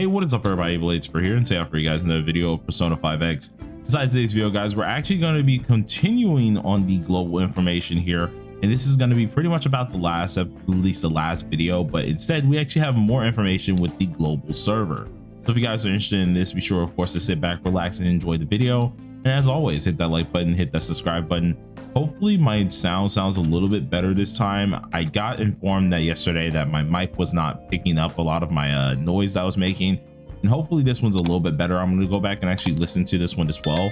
What is up everybody, Blades for here, and today for you guys another video of Persona 5X. Besides today's video, guys, we're actually going to be continuing on the global information here, and this is going to be pretty much about the last video, but instead we actually have more information with the global server. So if you guys are interested in this, be sure of course to sit back, relax, and enjoy the video. And as always, hit that like button, hit that subscribe button. Hopefully my sounds a little bit better this time. I got informed that yesterday that my mic was not picking up a lot of my noise that I was making, and hopefully this one's a little bit better. I'm going to go back and actually listen to this one as well.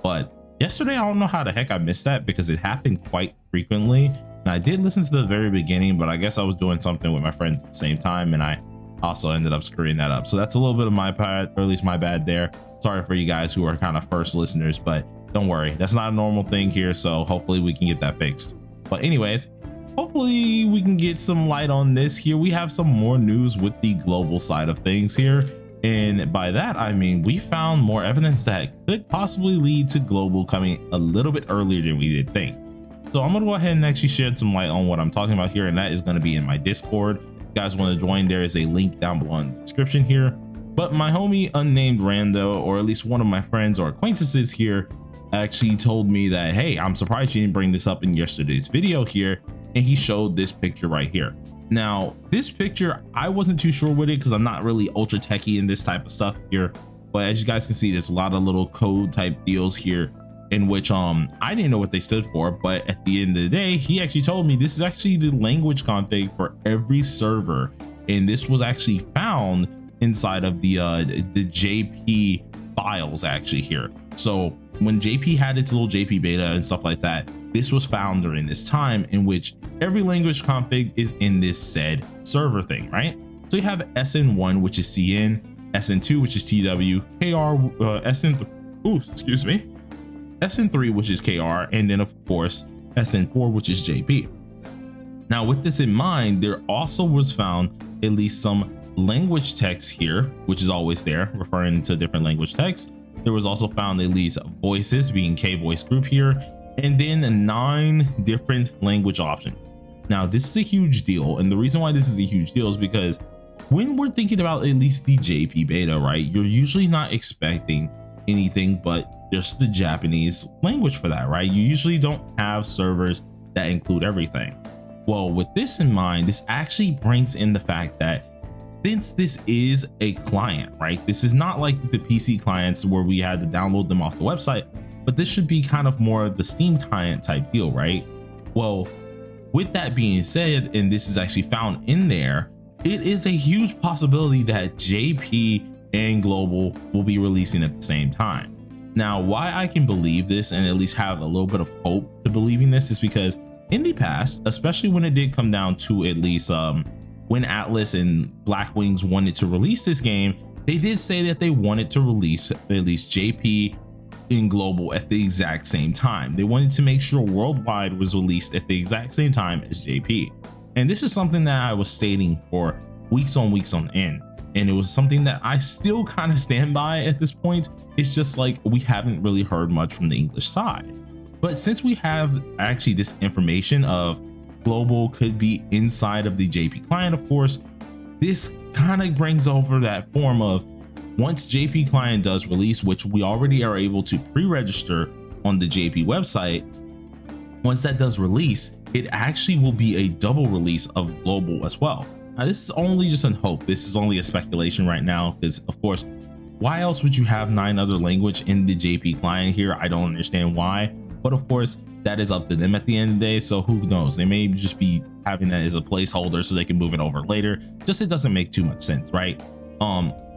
But yesterday, I don't know how the heck I missed that because it happened quite frequently, and I did listen to the very beginning, but I guess I was doing something with my friends at the same time, and I also ended up screwing that up. So that's a little bit of my bad, or at least my bad there. Sorry for you guys who are kind of first listeners, but don't worry, that's not a normal thing here, so hopefully we can get that fixed. But anyways, hopefully we can get some light on this here. We have some more news with the global side of things here, and by that I mean we found more evidence that could possibly lead to global coming a little bit earlier than we did think. So I'm gonna go ahead and actually shed some light on what I'm talking about here, and that is going to be in my Discord. If you guys want to join, there is a link down below in the description here. But my homie unnamed rando, or at least one of my friends or acquaintances here, actually told me that, hey, I'm surprised you didn't bring this up in yesterday's video here, and he showed this picture right here. Now this picture, I wasn't too sure with it because I'm not really ultra techie in this type of stuff here, but as you guys can see, there's a lot of little code type deals here in which I didn't know what they stood for, but at the end of the day, he actually told me this is actually the language config for every server, and this was actually found inside of the JP files actually here. So when JP had its little JP beta and stuff like that, this was found during this time in which every language config is in this said server thing, right? So you have SN1, which is CN, SN2, which is TW, KR, SN3, which is KR, and then of course SN4, which is JP. Now with this in mind, there also was found at least some language text here, which is always there, referring to different language text. There was also found at least voices, being K voice group here, and then 9 different language options. Now this is a huge deal, and the reason why this is a huge deal is because when we're thinking about at least the JP beta, right, you're usually not expecting anything but just the Japanese language for that, right? You usually don't have servers that include everything. Well, with this in mind, this actually brings in the fact that since this is a client, right, this is not like the PC clients where we had to download them off the website, but this should be kind of more the Steam client type deal, right? Well, with that being said, and this is actually found in there, it is a huge possibility that JP and global will be releasing at the same time. Now, why I can believe this and at least have a little bit of hope to believing this is because in the past, especially when it did come down to at least when Atlas and Black Wings wanted to release this game, they did say that they wanted to release at least JP in global at the exact same time. They wanted to make sure worldwide was released at the exact same time as JP. And this is something that I was stating for weeks on end. And it was something that I still kind of stand by at this point. It's just like we haven't really heard much from the English side. But since we have actually this information of global could be inside of the JP client, of course, this kind of brings over that form of once JP client does release, which we already are able to pre-register on the JP website, once that does release, it actually will be a double release of global as well. Now this is only just in hope. This is only a speculation right now because of course, why else would you have 9 other language in the JP client here? I don't understand why, but of course that is up to them at the end of the day, so who knows, they may just be having that as a placeholder so they can move it over later. Just it doesn't make too much sense, right?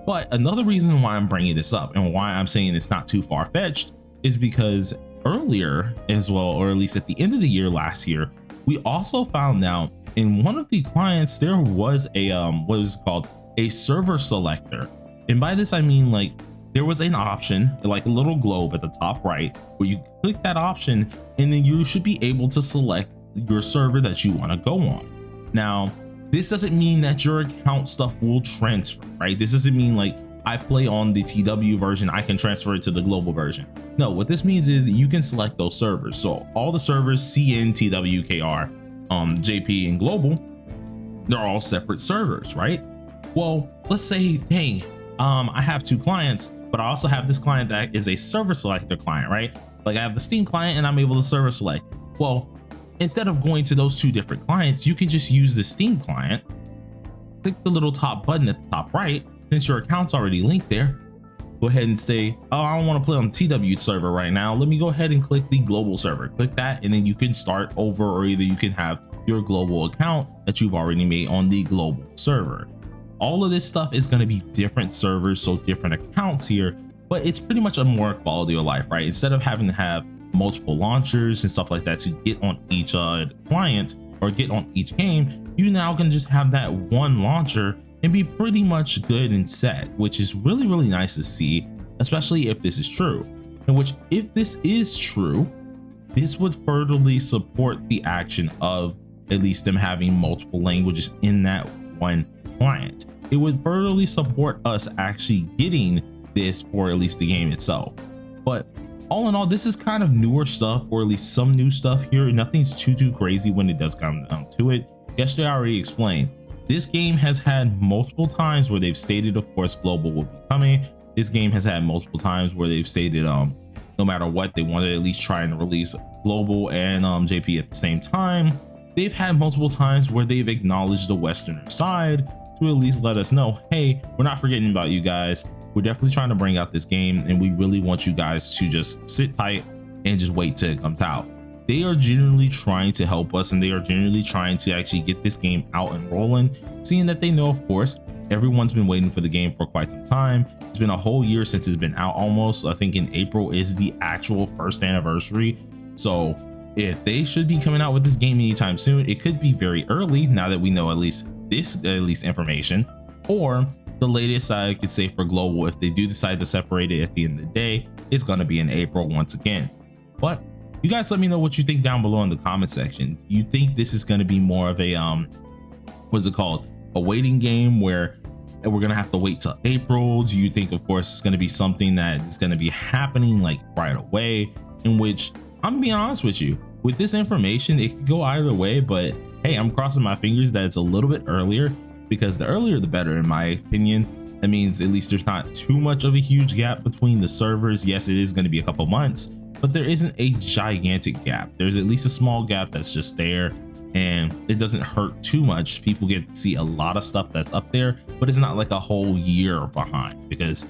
But another reason why I'm bringing this up and why I'm saying it's not too far-fetched is because earlier as well, or at least at the end of the year last year, we also found out in one of the clients there was a what is called a server selector, and by this I mean like there was an option like a little globe at the top right where you click that option and then you should be able to select your server that you want to go on. Now this doesn't mean that your account stuff will transfer, right? This doesn't mean like I play on the TW version, I can transfer it to the global version. No, what this means is that you can select those servers. So all the servers CN, TW, KR, JP, and global, they're all separate servers, right? Well, let's say, dang, I have two clients, but I also have this client that is a server selector client, right? Like I have the Steam client and I'm able to server select. Well, instead of going to those two different clients, you can just use the Steam client, click the little top button at the top right. Since your account's already linked there, go ahead and say, oh, I don't want to play on the TW server right now. Let me go ahead and click the global server. Click that, and then you can start over, or either you can have your global account that you've already made on the global server. All of this stuff is going to be different servers, so different accounts here, but it's pretty much a more quality of life, right? Instead of having to have multiple launchers and stuff like that to get on each client or get on each game, you now can just have that one launcher and be pretty much good and set, which is really, really nice to see, especially if this is true. In which, if this is true, this would furtherly support the action of at least them having multiple languages in that one client. It would furtherly support us actually getting this for at least the game itself. But all in all, this is kind of newer stuff, or at least some new stuff here. Nothing's too crazy when it does come down to it. Yesterday I already explained, this game has had multiple times where they've stated, of course, global will be coming. This game has had multiple times where they've stated no matter what, they want to at least try and release global and JP at the same time. They've had multiple times where they've acknowledged the Westerner side to at least let us know, hey, we're not forgetting about you guys. We're definitely trying to bring out this game, and we really want you guys to just sit tight and just wait till it comes out. They are genuinely trying to help us, and they are genuinely trying to actually get this game out and rolling, seeing that they know, of course, everyone's been waiting for the game for quite some time. It's been a whole year since it's been out almost. I think in April is the actual first anniversary. So if they should be coming out with this game anytime soon, it could be very early now that we know at least information, or the latest I could say for global, if they do decide to separate it at the end of the day, it's going to be in April once again. But you guys let me know what you think down below in the comment section. Do you think this is going to be more of a what's it called, a waiting game where we're gonna have to wait till April? Do you think, of course, it's going to be something that is going to be happening like right away? In which, I'm being honest with you, with this information, it could go either way, but hey, I'm crossing my fingers that it's a little bit earlier, because the earlier the better, in my opinion. That means at least there's not too much of a huge gap between the servers. Yes, it is going to be a couple months, but there isn't a gigantic gap. There's at least a small gap that's just there, and it doesn't hurt too much. People get to see a lot of stuff that's up there, but it's not like a whole year behind, because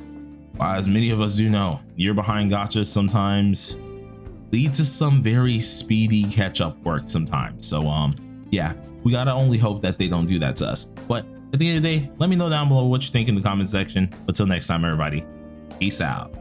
as many of us do know, year behind gotchas sometimes lead to some very speedy catch-up work sometimes. So yeah, we gotta only hope that they don't do that to us. But at the end of the day, let me know down below what you think in the comment section. Until next time, everybody, peace out.